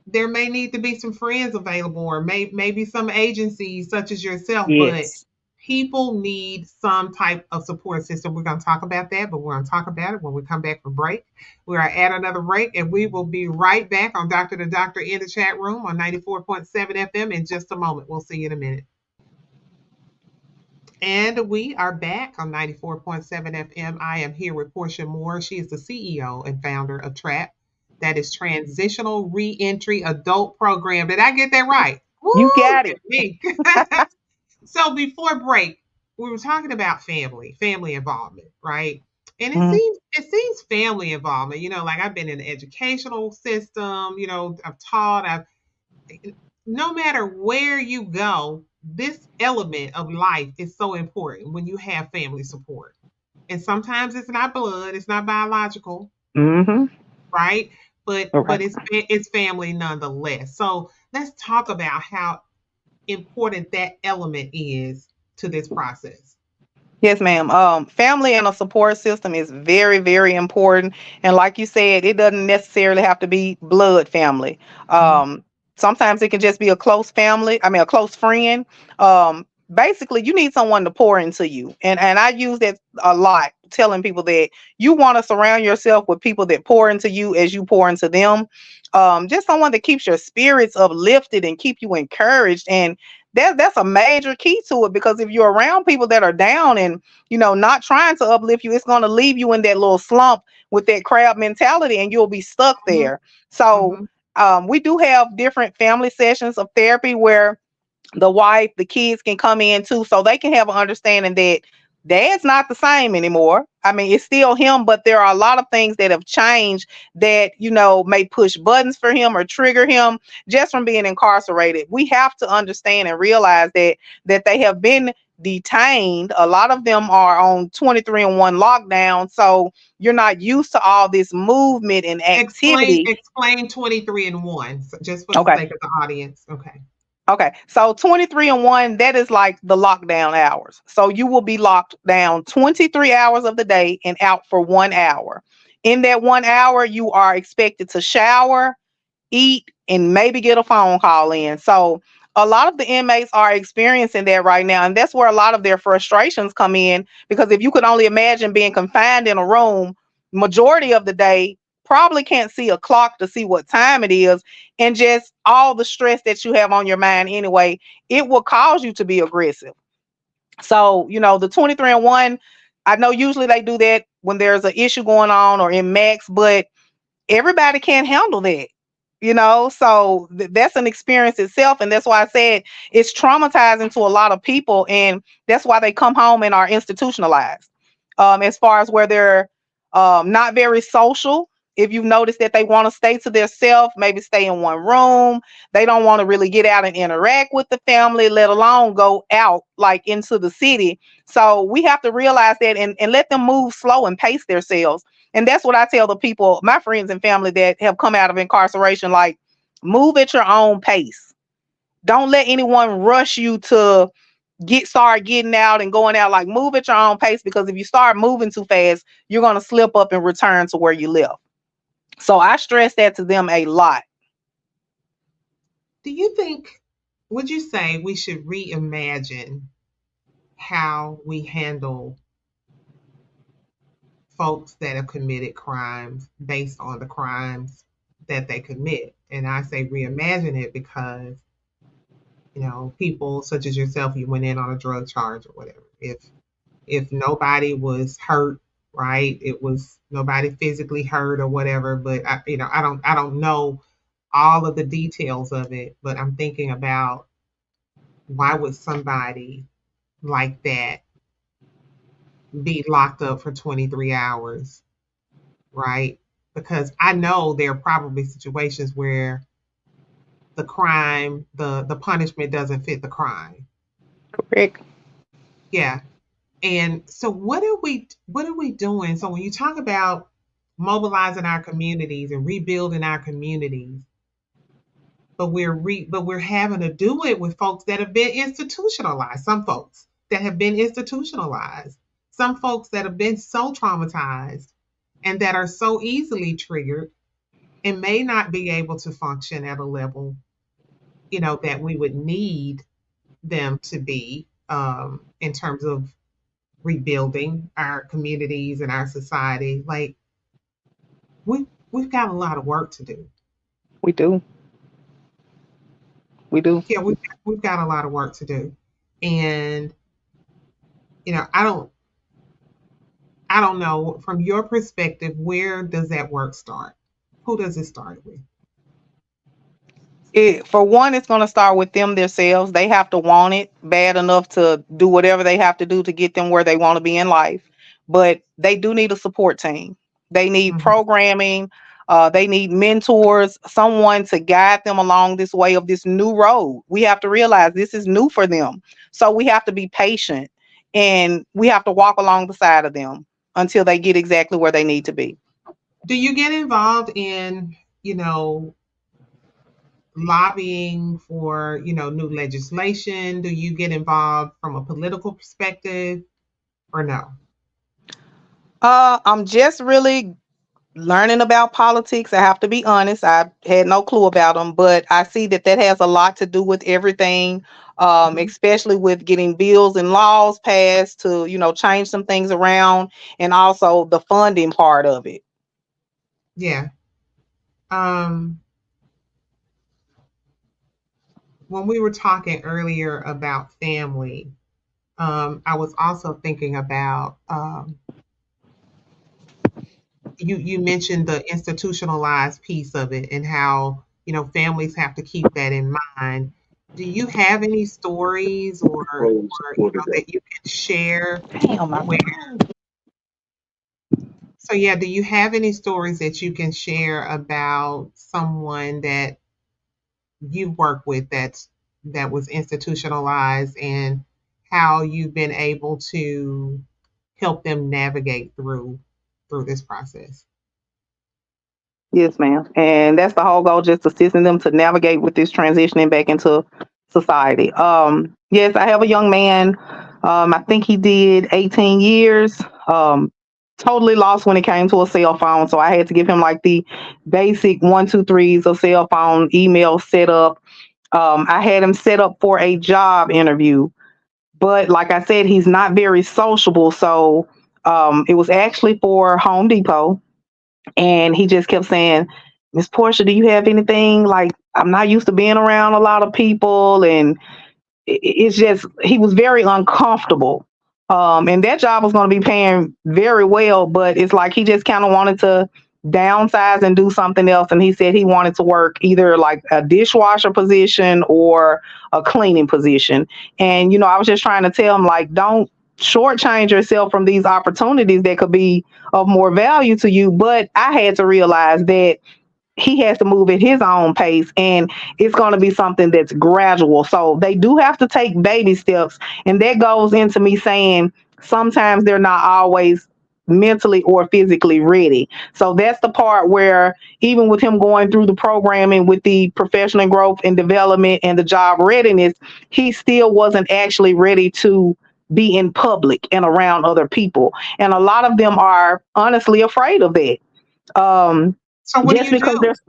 there may need to be some friends available, or maybe some agencies such as yourself, but Yes. people need some type of support system. We're going to talk about that, but we're going to talk about it when we come back from break. We are at another break, and we will be right back on Doctor2Doctor in the chat room on 94.7 FM in just a moment. We'll see you in a minute. And we are back on 94.7 FM. I am here with Portia Moore. She is the CEO and founder of TRAP. That is Transitional Reentry Adult Program. Did I get that right? Woo, You got look it. at me. So before break, we were talking about family involvement, right? And it Mm-hmm. seems it seems family involvement, like I've been in the educational system, I've taught, I've no matter where you go, this element of life is so important when you have family support. And sometimes it's not blood, it's not biological, Mm-hmm. right? But Okay. it's family nonetheless. So let's talk about how important that element is to this process. Yes, ma'am. Family and a support system is very, very important. And like you said, it doesn't necessarily have to be blood family. Mhm. Sometimes it can just be a close family. I mean, a close friend. Basically, you need someone to pour into you. And I use that a lot, telling people that you want to surround yourself with people that pour into you as you pour into them. Just someone that keeps your spirits uplifted and keep you encouraged. And that's a major key to it, because if you're around people that are down and not trying to uplift you, it's going to leave you in that little slump with that crab mentality, and you'll be stuck Mhm. there. So Mhm. we do have different family sessions of therapy where the wife, the kids can come in too, so they can have an understanding that dad's not the same anymore. I mean, it's still him, but there are a lot of things that have changed that, may push buttons for him or trigger him just from being incarcerated. We have to understand and realize that they have been detained. A lot of them are on 23-1 lockdown, so you're not used to all this movement and Explain activity. explain 23 and 1, just for the Okay. sake of the audience. Okay. Okay, so 23-1, that is like the lockdown hours. So you will be locked down 23 hours of the day and out for 1 hour. In that 1 hour, you are expected to shower, eat, and maybe get a phone call in. So a lot of the inmates are experiencing that right now. And that's where a lot of their frustrations come in. Because if you could only imagine being confined in a room majority of the day, probably can't see a clock to see what time it is, and just all the stress that you have on your mind anyway, it will cause you to be aggressive. So, the 23-1, I know usually they do that when there's an issue going on or in max, but everybody can't handle that. So that's an experience itself, and that's why I said it's traumatizing to a lot of people, and that's why they come home and are institutionalized. As far as where they're not very social, if you've noticed that they want to stay to themselves, maybe stay in one room, they don't want to really get out and interact with the family, let alone go out like into the city. So we have to realize that, and let them move slow and pace themselves. And that's what I tell the people, my friends and family that have come out of incarceration, like, move at your own pace. Don't let anyone rush you to start getting out and going out. Like, move at your own pace, because if you start moving too fast, you're going to slip up and return to where you left. So I stress that to them a lot. Do you think, would you say we should reimagine how we handle folks that have committed crimes based on the crimes? that they commit. And I say reimagine it because, people such as yourself, you went in on a drug charge or whatever. If nobody was hurt, right? It was nobody physically hurt or whatever, but I don't know all of the details of it, but I'm thinking about why would somebody like that be locked up for 23 hours, right? Because I know there are probably situations where the crime, the punishment doesn't fit the crime. Correct. Yeah. And so what are we doing? So when you talk about mobilizing our communities and rebuilding our communities, but we're having to do it with folks that have been institutionalized. Some folks that have been institutionalized. Some folks that have been so traumatized and that are so easily triggered and may not be able to function at a level, that we would need them to be, in terms of rebuilding our communities and our society. Like we've got a lot of work to do. We do. We do. Yeah, we've got a lot of work to do. And I don't know from your perspective, where does that work start? Who does it start with? For one, it's going to start with them themselves. They have to want it bad enough to do whatever they have to do to get them where they want to be in life. But they do need a support team. They need Mhm. programming. They need mentors, someone to guide them along this way of this new road. We have to realize this is new for them. So we have to be patient and we have to walk along the side of them until they get exactly where they need to be. Do you get involved in, lobbying for, new legislation? Do you get involved from a political perspective or no? I'm just really learning about politics. I have to be honest. I had no clue about them, but I see that that has a lot to do with everything, Mhm. especially with getting bills and laws passed to, change some things around and also the funding part of it. Yeah. Um, when we were talking earlier about family, I was also thinking about, you mentioned the institutionalized piece of it and how, families have to keep that in mind. Do you have any stories or that you can share Damn, where, so yeah, do you have any stories that you can share about someone that you work with that was institutionalized and how you've been able to help them navigate through this process? yes, ma'am. And that's the whole goal, just assisting them to navigate with this transitioning back into society. Yes, I have a young man. I think he did 18 years. Totally lost when it came to a cell phone. So I had to give him like the basic one, two, threes of cell phone, email set up. I had him set up for a job interview, but like I said, he's not very sociable. So it was actually for Home Depot, and he just kept saying, "Miss Portia, do you have anything? Like, I'm not used to being around a lot of people." And it's just, he was very uncomfortable. And that job was going to be paying very well, but it's like he just kind of wanted to downsize and do something else. And he said he wanted to work either like a dishwasher position or a cleaning position. And, I was just trying to tell him, like, don't shortchange yourself from these opportunities that could be of more value to you. But I had to realize that he has to move at his own pace, and it's going to be something that's gradual. So they do have to take baby steps, and that goes into me saying sometimes they're not always mentally or physically ready. So that's the part where even with him going through the programming with the professional growth and development and the job readiness, he still wasn't actually ready to be in public and around other people, and a lot of them are honestly afraid of that. um So what do just you because do? there's,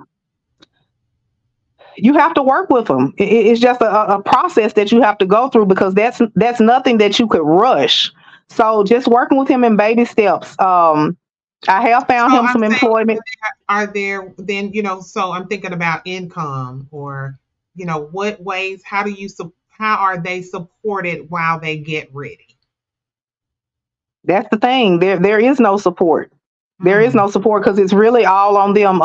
you have to work with them. It's just a process that you have to go through, because that's nothing that you could rush. So just working with him in baby steps. I have found So him I'm some saying, employment. are there then, so I'm thinking about income, or, what ways, how are they supported while they get ready? That's the thing. There is no support. There is Mm, no support because it's really all on them.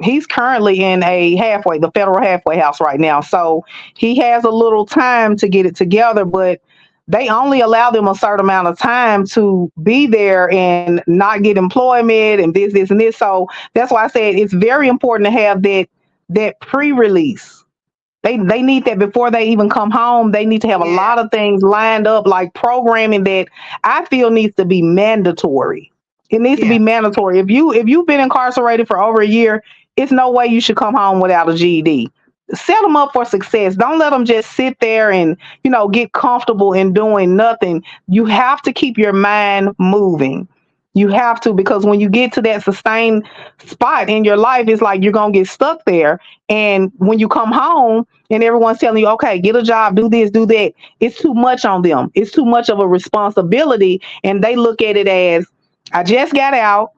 He's currently in the federal halfway house right now. So he has a little time to get it together, but they only allow them a certain amount of time to be there and not get employment and this, and this. So that's why I said it's very important to have that pre-release. They need that before they even come home. They need to have a yeah, lot of things lined up, like programming that I feel needs to be mandatory. It needs to be yeah, mandatory. If you've been incarcerated for over a year, it's no way you should come home without a GED. Set them up for success. Don't let them just sit there and get comfortable in doing nothing. You have to keep your mind moving. You have to, because when you get to that sustained spot in your life, it's like you're gonna get stuck there. And when you come home and everyone's telling you, okay, get a job, do this, do that, it's too much on them. It's too much of a responsibility. And they look at it as, I just got out.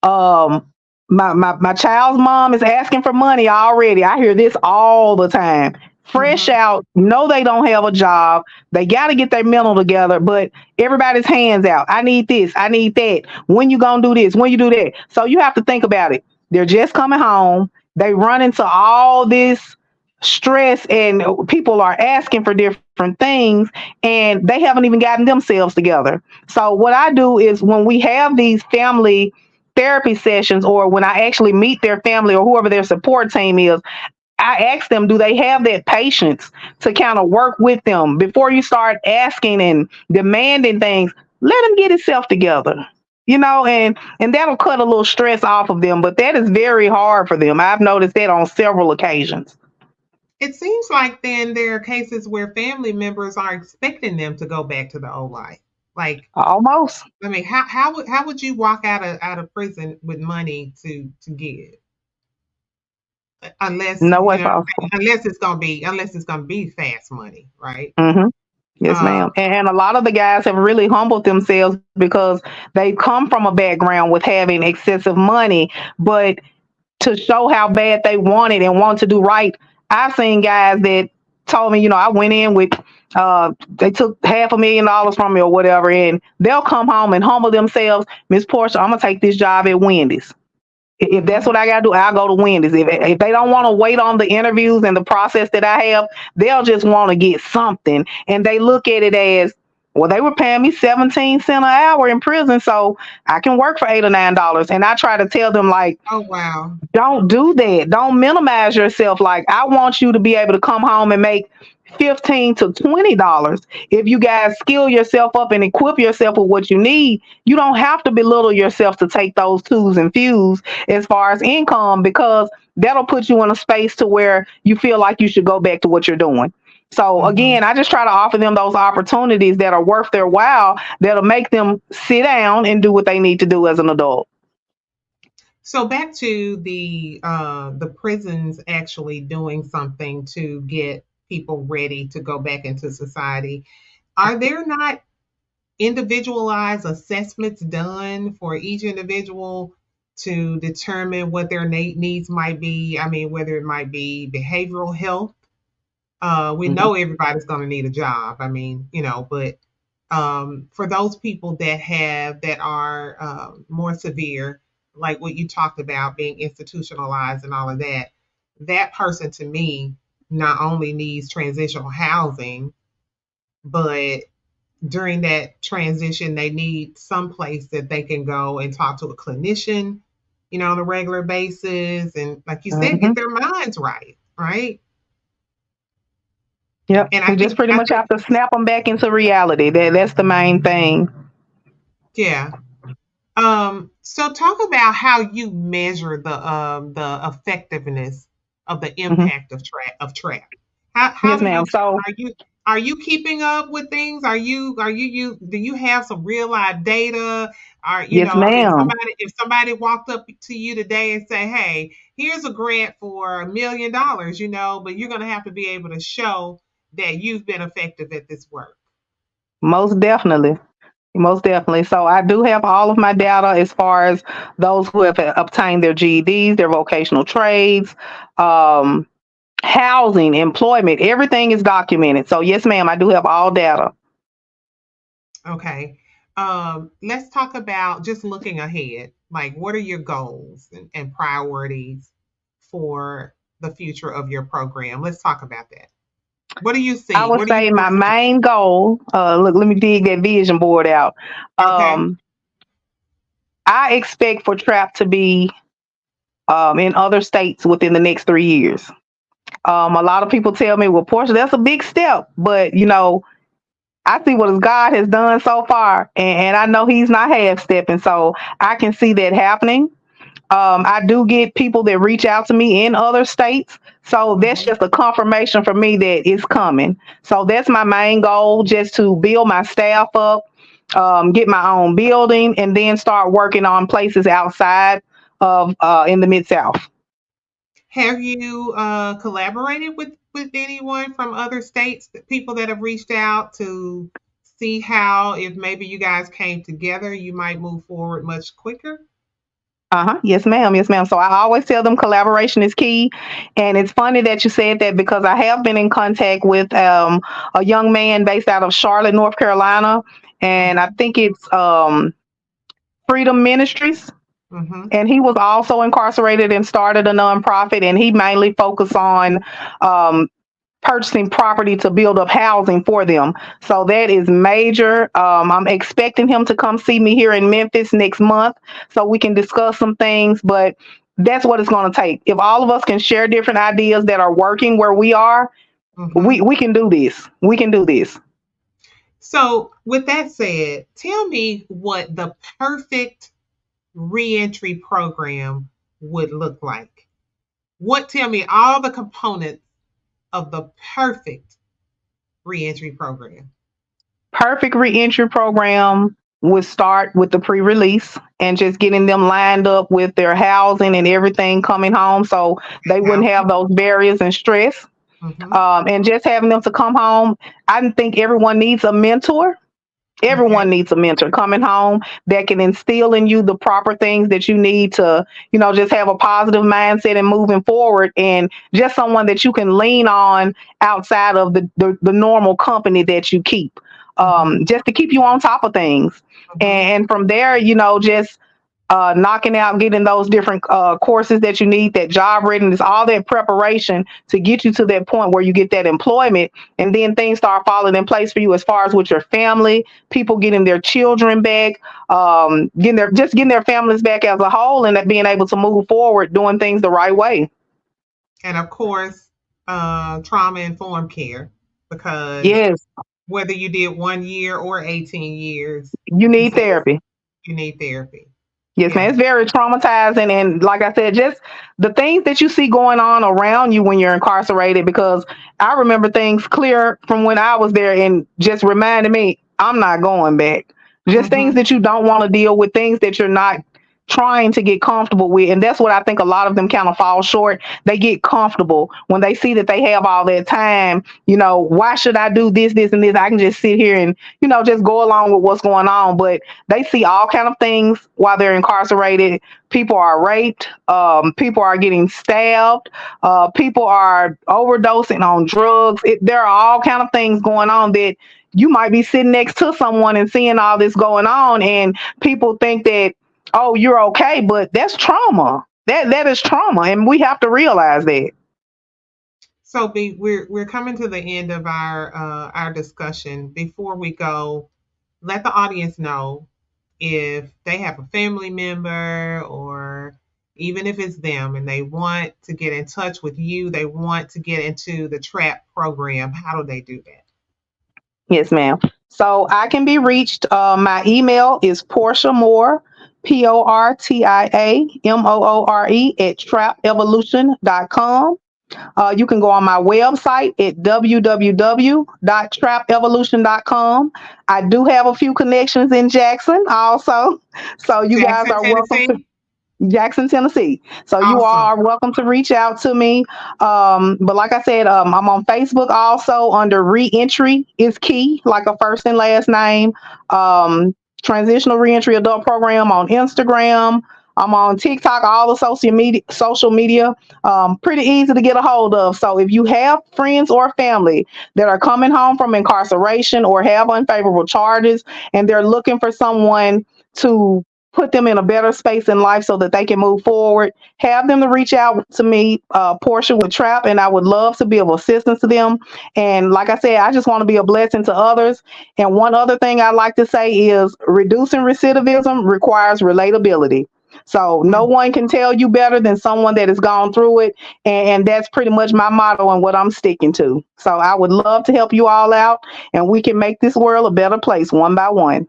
um my child's mom is asking for money already. I hear this all the time. Fresh hmm, out, no, they don't have a job. They got to get their mental together, but everybody's hands out. I need this, I need that. When you gonna do this? When you do that? So you have to think about it. They're just coming home. They run into all this stress, and people are asking for different things, and they haven't even gotten themselves together. So what I do is, when we have these family therapy sessions, or when I actually meet their family or whoever their support team is, I ask them, do they have that patience to kind of work with them before you start asking and demanding things? Let them get itself together. And that'll cut a little stress off of them, but that is very hard for them. I've noticed that on several occasions. it seems like then there are cases where family members are expecting them to go back to the old life. Like, Almost. I mean, how would you walk out of prison with money to give, unless No way possible. unless it's gonna be fast money, right? Hmm. Yes, Uh, ma'am. And a lot of the guys have really humbled themselves because they've come from a background with having excessive money. But to show how bad they want it and want to do right, I've seen guys that told me, I went in with, they took $500,000 from me or whatever, and they'll come home and humble themselves. Miss Portia, I'm gonna take this job at Wendy's. If that's mm, what I gotta do, I'll go to Wendy's. If they don't want to wait on the interviews and the process that I have, they'll just want to get something, and they look at it as, well, they were paying me 17 cents an hour in prison, so I can work for $8 or $9. And I try to tell them, like, oh wow. don't do that. Don't minimize yourself. Like, I want you to be able to come home and make $15 to $20. If you guys skill yourself up and equip yourself with what you need, you don't have to belittle yourself to take those twos and fews as far as income, because that'll put you in a space to where you feel like you should go back to what you're doing. So Hmm. again, I just try to offer them those opportunities that are worth their while, that'll make them sit down and do what they need to do as an adult. So back to the prisons actually doing something to get people ready to go back into society. Are there not individualized assessments done for each individual to determine what their needs might be? I mean, whether it might be behavioral health. We Mhm. know everybody's going to need a job. I mean, but for those people that are more severe, like what you talked about, being institutionalized and all of that, that person to me not only needs transitional housing, but during that transition, they need some place that they can go and talk to a clinician, on a regular basis. And like you said, Mhm. get their minds right, right? Yep. And I We just think, pretty I much think, have to snap them back into reality. That's the main thing. yeah. So talk about how you measure the effectiveness of the Hmm. impact of trap. How Yes, do you ma'am. So, are you keeping up with things? Are you do you have some real life data? Are yes, if ma'am. somebody walked up to you today and say, "Hey, here's a grant for $1 million," but you're gonna have to be able to show that you've been effective at this work. Most definitely. Most definitely. So I do have all of my data as far as those who have obtained their GEDs, their vocational trades, um, housing, employment, everything is documented. So yes, ma'am, I do have all data. Okay. Let's talk about just looking ahead. Like, what are your goals and priorities for the future of your program? Let's talk about that. What do you I see? would What do you say my foresee? main goal, look, let me dig that vision board out. Okay. Um, I expect for TRAP to be in other states within the next 3 years. A lot of people tell me, well, Portia, that's a big step. But, I see what God has done so far, and I know He's not half stepping. So I can see that happening. I do get people that reach out to me in other states. So that's Mhm. just a confirmation for me that it's coming. So that's my main goal, just to build my staff up, get my own building, and then start working on places outside of in the Mid South. Have you collaborated with anyone from other states, people that have reached out to see how, if maybe you guys came together, you might move forward much quicker? Uh-huh. Yes, ma'am. Yes, ma'am. So I always tell them collaboration is key. And it's funny that you said that because I have been in contact with a young man based out of Charlotte, North Carolina. And I Mhm. think it's Freedom Ministries. Mhm. And he was also incarcerated and started a nonprofit. And he mainly focused on um, purchasing property to build up housing for them. So that is major. I'm expecting him to come see me here in Memphis next month so we can discuss some things. But that's what it's going to take. If all of us can share different ideas that are working where we are, Mhm. we can do this. We can do this. So, with that said, tell me what the perfect reentry program would look like. What tell me all the components of the perfect reentry program. Perfect reentry program would start with the pre-release and just getting them lined up with their housing and everything coming home so they wouldn't have Housing. those barriers and stress. Mm-hmm. And just having them to come home. I think everyone needs a mentor. Okay. Everyone needs a mentor coming home that can instill in you the proper things that you need to, just have a positive mindset and moving forward, and just someone that you can lean on outside of the normal company that you keep, Mm-hmm. just to keep you on top of things. Mm-hmm. And from there, just knocking out, getting those different courses that you need, that job readiness, all that preparation to get you to that point where you get that employment, and then things start falling in place for you as far as with your family, people getting their children back, getting their families back as a whole, and that being able to move forward, doing things the right way. And of course, trauma informed care, because Yes, whether you did 1 year or 18 years, you you need said therapy. you need therapy. Yes, man. Yeah. It's very traumatizing. And like I said, just the things that you see going on around you when you're incarcerated, because I remember things clear from when I was there and just reminded me, I'm not going back. Just things Mm-hmm. that you don't want to deal with, things that you're not trying to get comfortable with. And that's what I think a lot of them kind of fall short. They get comfortable when they see that they have all that time. Why should I do this, this, and this? I can just sit here and, just go along with what's going on. But they see all kind of things while they're incarcerated. People are raped. People are getting stabbed. People are overdosing on drugs. There are all kind of things going on that you might be sitting next to someone and seeing all this going on, and people think that, oh, you're okay, but that's trauma. That is trauma, and we have to realize that. So we're coming to the end of our discussion. Before we go, let the audience know if they have a family member, or even if it's them and they want to get in touch with you, they want to get into the TRAP program, how do they do that? Yes, ma'am. So I can be reached. My email is Portia Moore, PortiaMoore at trapevolution.com. You can go on my website at www.trapevolution.com. I do have a few connections in Jackson also. So you guys Jackson, are welcome to Tennessee? Jackson, Tennessee. So you all Awesome. are welcome to reach out to me. But like I said, I'm on Facebook also under Reentry is Key, like a first and last name. Transitional Reentry Adult Program on Instagram. I'm on TikTok, all the social media, pretty easy to get a hold of. So if you have friends or family that are coming home from incarceration or have unfavorable charges, and they're looking for someone to put them in a better space in life so that they can move forward, have them to reach out to me, Portia with Trap, and I would love to be of assistance to them. And like I said, I just want to be a blessing to others. And one other thing I like to say is reducing recidivism requires relatability. So no Mm. one can tell you better than someone that has gone through it. And that's pretty much my motto and what I'm sticking to. So I would love to help you all out, and we can make this world a better place one by one.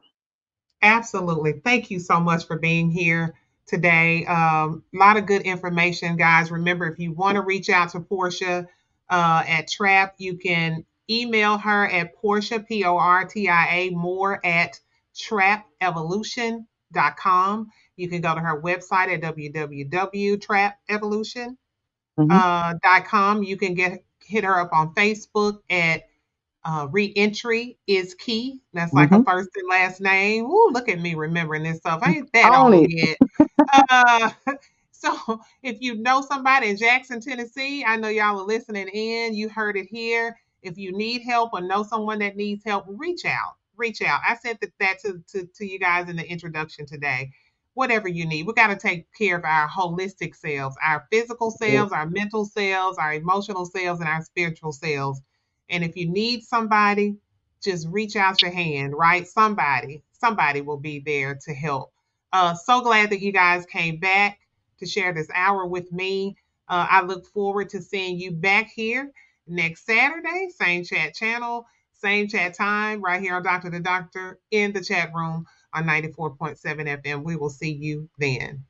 Absolutely. Thank you so much for being here today. A lot of good information, guys. Remember, if you want to reach out to Portia at Trap, you can email her at Portia, Portia, more at trapevolution.com. You can go to her website at Hmm. www.trapevolution.com. You can hit her up on Facebook at Reentry is key. That's like a Hmm. first and last name. Ooh, look at me remembering this stuff. I ain't that On old it. yet. Uh, so if you know somebody in Jackson, Tennessee, I know y'all are listening in. You heard it here. If you need help or know someone that needs help, reach out. Reach out. I said that to you guys in the introduction today. Whatever you need, we got to take care of our holistic selves, our physical selves, our mental selves, our emotional selves, and our spiritual selves. And if you need somebody, just reach out your hand, right? Somebody will be there to help. So glad that you guys came back to share this hour with me. I look forward to seeing you back here next Saturday, same chat channel, same chat time, right here on Doctor to Doctor in the chat room on 94.7 FM. We will see you then.